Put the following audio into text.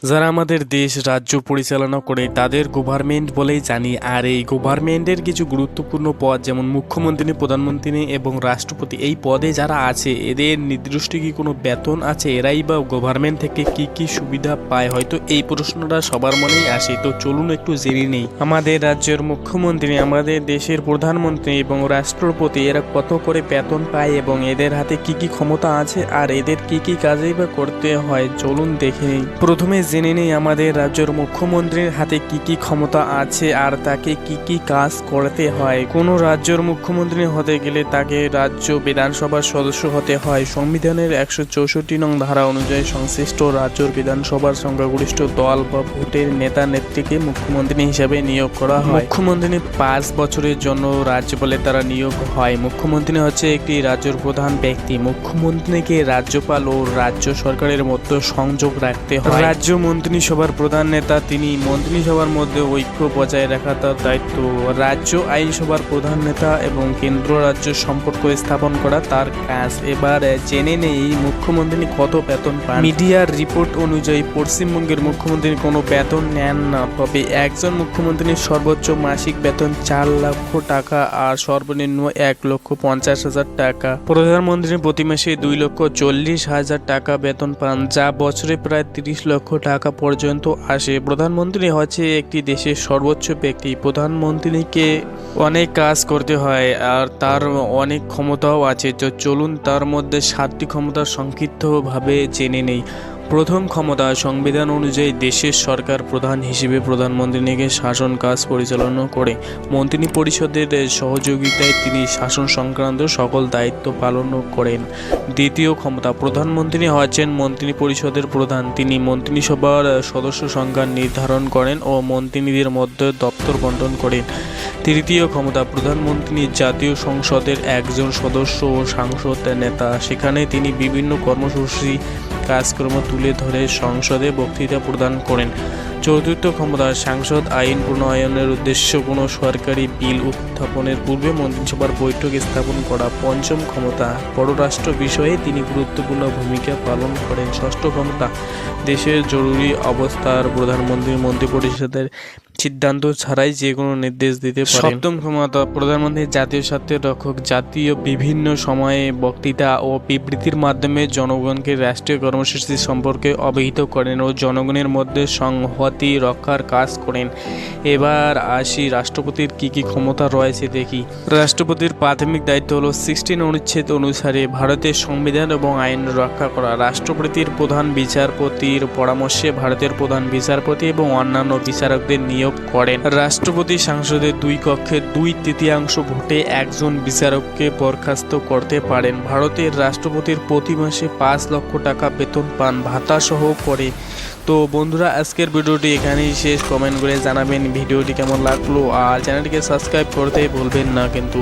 যারা আমাদের দেশ রাজ্য পরিচালনা করে তাদের গভর্নমেন্ট বলেই জানি। আর এই গভর্নমেন্টের কিছু গুরুত্বপূর্ণ পদ যেমন মুখ্যমন্ত্রী, প্রধানমন্ত্রী এবং রাষ্ট্রপতি, এই পদে যারা আছে এদের নির্দিষ্ট কি কোনো বেতন আছে? এরাই বা গভর্নমেন্ট থেকে কি কি সুবিধা পায়? হয়তো এই প্রশ্নটা সবার মনেই আসে। তো চলুন একটু জেনে নেই আমাদের রাজ্যের মুখ্যমন্ত্রী, আমাদের দেশের প্রধানমন্ত্রী এবং রাষ্ট্রপতি এরা কত করে বেতন পায় এবং এদের হাতে কি কি ক্ষমতা আছে আর এদের কি কি কাজই বা করতে হয়। চলুন দেখে নেই। প্রথমে জেনে নেই আমাদের রাজ্যের মুখ্যমন্ত্রীর হাতে কি কি ক্ষমতা আছে আর তাকে কি কি কাজ করতে হয়। কোনো রাজ্যের মুখ্যমন্ত্রী হতে গেলে তাকে রাজ্য বিধানসভার সদস্য হতে হয়। সংবিধানের 164 নং ধারা অনুযায়ী সংশ্লিষ্ট রাজ্যের বিধানসভার সংখ্যাগরিষ্ঠ দল বা ভোটের নেতা নেত্রীকে মুখ্যমন্ত্রী হিসেবে নিয়োগ করা হয়। মুখ্যমন্ত্রী 5 বছরের জন্য রাজ্যপালে তারা নিয়োগ হয়। মুখ্যমন্ত্রী হচ্ছে একটি রাজ্যের প্রধান ব্যক্তি। মুখ্যমন্ত্রীকে রাজ্যপাল ও রাজ্য সরকারের মধ্যে সংযোগ রাখতে হয়। রাজ্য মন্ত্রিসভার প্রধান নেতা তিনি। মন্ত্রিসভার মধ্যে ঐক্য বজায় রাখা তার দায়িত্ব। রাজ্য আইনসভার প্রধান নেতা এবং কেন্দ্র রাজ্য সম্পর্ক স্থাপন করা তার কাজ। এবার জেনে নেই মুখ্যমন্ত্রী কত বেতন পান। মিডিয়ার রিপোর্ট অনুযায়ী পশ্চিমবঙ্গের মুখ্যমন্ত্রী কোনো বেতন নেন না, তবে একজন মুখ্যমন্ত্রীর সর্বোচ্চ মাসিক বেতন 4 লক্ষ টাকা আর সর্বনিম্ন 1,50,000 টাকা। প্রধানমন্ত্রী প্রতি মাসে 2,40,000 টাকা বেতন পান, যা বছরে প্রায় 30 লক্ষ টাকা পর্যন্ত আসে। প্রধানমন্ত্রী হচ্ছে একটি দেশের সর্বোচ্চ ব্যক্তি। প্রধানমন্ত্রীকে অনেক কাজ করতে হয় আর তার অনেক ক্ষমতাও আছে। তো চলুন তার মধ্যে 7টি ক্ষমতা সংক্ষিপ্তভাবে জেনে নেই। প্রথম ক্ষমতা, সংবিধান অনুযায়ী দেশের সরকার প্রধান হিসেবে প্রধানমন্ত্রীকে শাসন কাজ পরিচালনা করে। মন্ত্রী পরিষদের সহযোগিতায় তিনি শাসন সংক্রান্ত সকল দায়িত্ব পালন করেন। দ্বিতীয় ক্ষমতা, প্রধানমন্ত্রী হচ্ছেন মন্ত্রী পরিষদের প্রধান। তিনি মন্ত্রিসভার সদস্য সংখ্যা নির্ধারণ করেন ও মন্ত্রীদের মধ্যে দপ্তর বন্টন করেন। তৃতীয় ক্ষমতা, প্রধানমন্ত্রী জাতীয় সংসদের একজন সদস্য ও সাংসদ নেতা। সেখানে তিনি বিভিন্ন কর্মসূচি কাজকর্ম তুলে ধরে সংসদে বক্তৃতা প্রদান করেন। চতুর্থ ক্ষমতা, সাংসদ আইন প্রণয়নের উদ্দেশ্যে কোনো সরকারি বিল উত্থাপনের পূর্বে মন্ত্রিসভার বৈঠক স্থাপন করা। পঞ্চম ক্ষমতা, পররাষ্ট্র বিষয়ে তিনি গুরুত্বপূর্ণ ভূমিকা পালন করেন। ষষ্ঠ ক্ষমতা, দেশের জরুরি অবস্থার প্রধানমন্ত্রী মন্ত্রিপরিষদের সিদ্ধান্ত ছাড়াই যে কোনো নির্দেশ দিতে পারেন। সপ্তম ক্ষমতা, প্রধানমন্ত্রী জাতীয় স্বার্থের রক্ষক। জাতীয় বিভিন্ন সময়ে বক্তৃতা ও বিবৃতির মাধ্যমে জনগণকে রাষ্ট্রীয় কর্মসূচি সম্পর্কে অবহিত করেন ও জনগণের মধ্যে সংহতি রক্ষার কাজ করেন। এবার আসি রাষ্ট্রপতির কি কি ক্ষমতা রয়েছে দেখি। রাষ্ট্রপতির প্রাথমিক দায়িত্ব হলো 16 অনুচ্ছেদ অনুসারে ভারতের সংবিধান এবং আইন রক্ষা করা। রাষ্ট্রপতির প্রধান বিচারপতির পরামর্শে ভারতের প্রধান বিচারপতি এবং অন্যান্য বিচারকদের নিয়োগ করেন। রাষ্ট্রপতি সংসদের 2 কক্ষে 2/3 ভোটে একজন বিচারককে বরখাস্ত করতে পারেন। ভারতের রাষ্ট্রপতির প্রতি মাসে 5 লক্ষ টাকা বেতন পান, ভাতা সহ করে। তো বন্ধুরা, আজকের ভিডিওটি এখানেই শেষ। কমেন্ট করে জানাবেন ভিডিওটি কেমন লাগলো আর চ্যানেলটিকে সাবস্ক্রাইব করতে ভুলবেন না কিন্তু।